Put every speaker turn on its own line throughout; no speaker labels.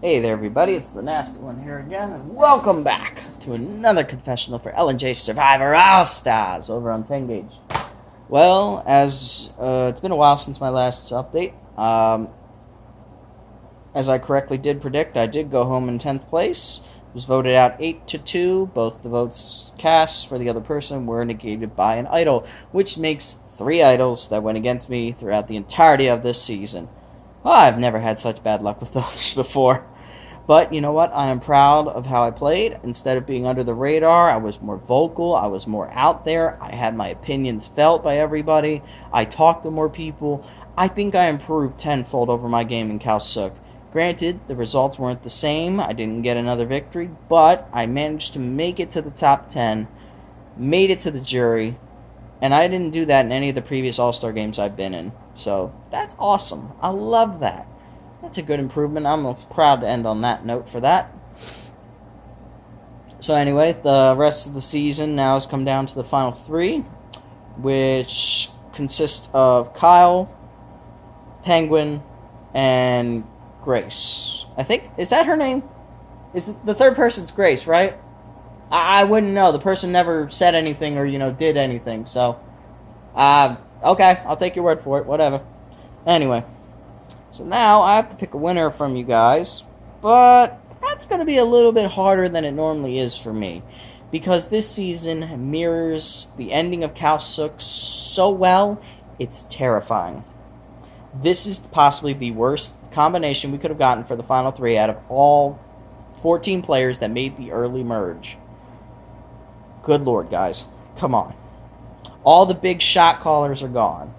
Hey there, everybody. It's the Nasty One here again, and welcome back to another confessional for L&J Survivor All-Stars over on 10 Gauge. Well, as it's been a while since my last update, as I correctly did predict, I did go home in 10th place. Was voted out 8-2. Both the votes cast for the other person were negated by an idol, which makes 3 idols that went against me throughout the entirety of this season. Well, I've never had such bad luck with those before. But you know what? I am proud of how I played. Instead of being under the radar, I was more vocal. I was more out there. I had my opinions felt by everybody. I talked to more people. I think I improved tenfold over my game in Kalsuk. Granted, the results weren't the same. I didn't get another victory, but I managed to make it to the top 10, made it to the jury, and I didn't do that in any of the previous All-Star games I've been in. So that's awesome. I love that. That's a good improvement. I'm proud to end on that note for that. So anyway, the rest of the season now has come down to the final 3, which consist of Kyle, Penguin, and Grace. I think, is that her name? Is it, the third person's Grace, right? I wouldn't know. The person never said anything or, did anything. So, okay, I'll take your word for it. Whatever. Anyway, so now I have to pick a winner from you guys, but that's going to be a little bit harder than it normally is for me, because this season mirrors the ending of Kalsuk so well, it's terrifying. This is possibly the worst combination we could have gotten for the final 3 out of all 14 players that made the early merge. Good lord, guys. Come on. All the big shot callers are gone.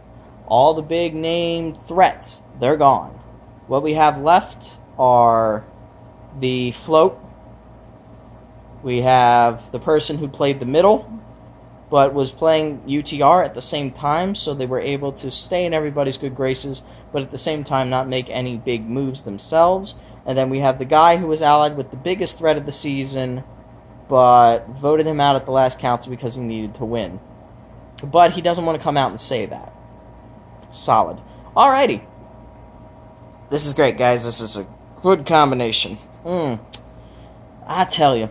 All the big name threats, they're gone. What we have left are the float. We have the person who played the middle, but was playing UTR at the same time, so they were able to stay in everybody's good graces, but at the same time not make any big moves themselves. And then we have the guy who was allied with the biggest threat of the season, but voted him out at the last council because he needed to win. But he doesn't want to come out and say that. Solid. Alrighty. This is great, guys. This is a good combination. I tell you.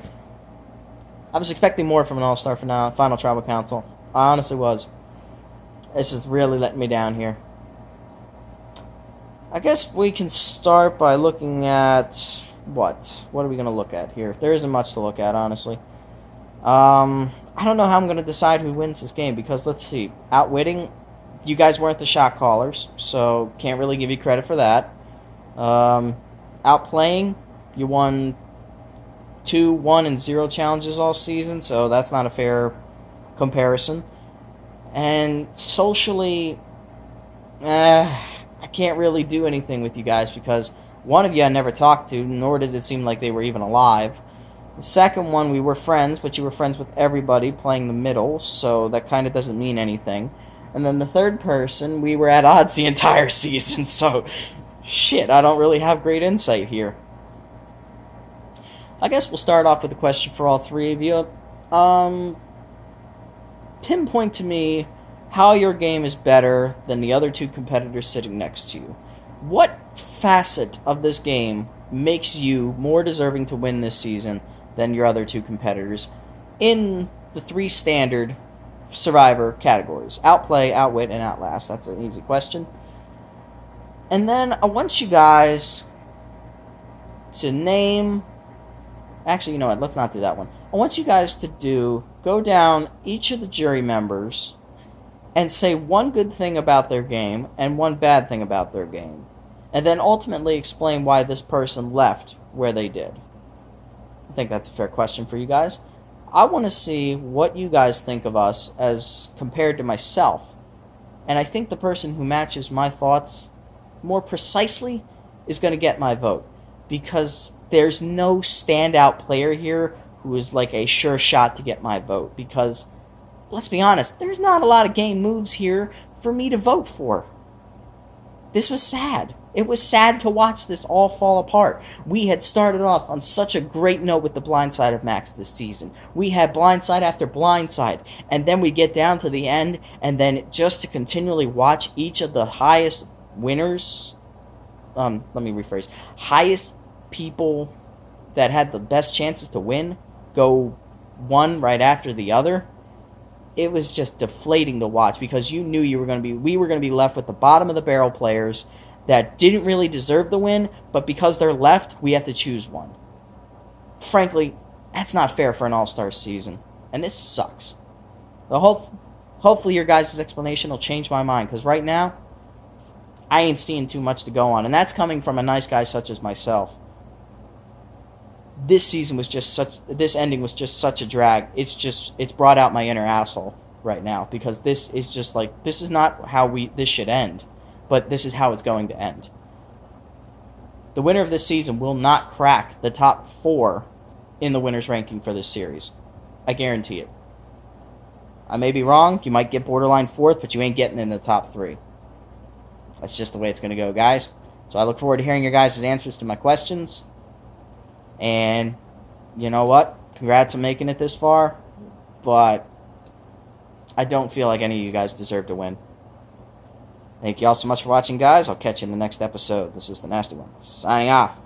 I was expecting more from an All-Star Final Tribal Council. I honestly was. This is really letting me down here. I guess we can start by looking at... What are we going to look at here? There isn't much to look at, honestly. I don't know how I'm going to decide who wins this game, because, let's see. Outwitting, you guys weren't the shot callers, so can't really give you credit for that. Outplaying, you won 2, 1, and 0 challenges all season, so that's not a fair comparison. And socially, I can't really do anything with you guys, because one of you I never talked to, nor did it seem like they were even alive. The second one, we were friends, but you were friends with everybody playing the middle, so that kind of doesn't mean anything. And then the third person, we were at odds the entire season, so shit, I don't really have great insight here. I guess we'll start off with a question for all 3 of you. Pinpoint to me how your game is better than the other 2 competitors sitting next to you. What facet of this game makes you more deserving to win this season than your other 2 competitors in the 3 standard Survivor categories? Outplay, outwit, and outlast. That's an easy question. And then I want you guys to name... Actually, you know what? Let's not do that one. I want you guys to go down each of the jury members and say one good thing about their game and one bad thing about their game. And then ultimately explain why this person left where they did. I think that's a fair question for you guys. I want to see what you guys think of us as compared to myself. And I think the person who matches my thoughts more precisely is going to get my vote. Because there's no standout player here who is like a sure shot to get my vote. Because, let's be honest, there's not a lot of game moves here for me to vote for. This was sad. It was sad to watch this all fall apart. We had started off on such a great note with the blindside of Max this season. We had blindside after blindside, and then we get down to the end, and then just to continually watch each of the highest winners, let me rephrase, highest people that had the best chances to win go one right after the other, it was just deflating to watch because you knew we were going to be left with the bottom of the barrel players that didn't really deserve the win, but because they're left, we have to choose one. Frankly, that's not fair for an all-star season, and this sucks. Hopefully your guys' explanation will change my mind, because right now, I ain't seeing too much to go on, and that's coming from a nice guy such as myself. This ending was just such a drag. It's brought out my inner asshole right now, because this is not how this should end, but this is how it's going to end. The winner of this season will not crack the top 4 in the winner's ranking for this series. I guarantee it. I may be wrong. You might get borderline 4th, but you ain't getting in the top 3. That's just the way it's going to go, guys. So I look forward to hearing your guys' answers to my questions. And you know what? Congrats on making it this far. But I don't feel like any of you guys deserve to win. Thank you all so much for watching, guys. I'll catch you in the next episode. This is the Nasty One, signing off.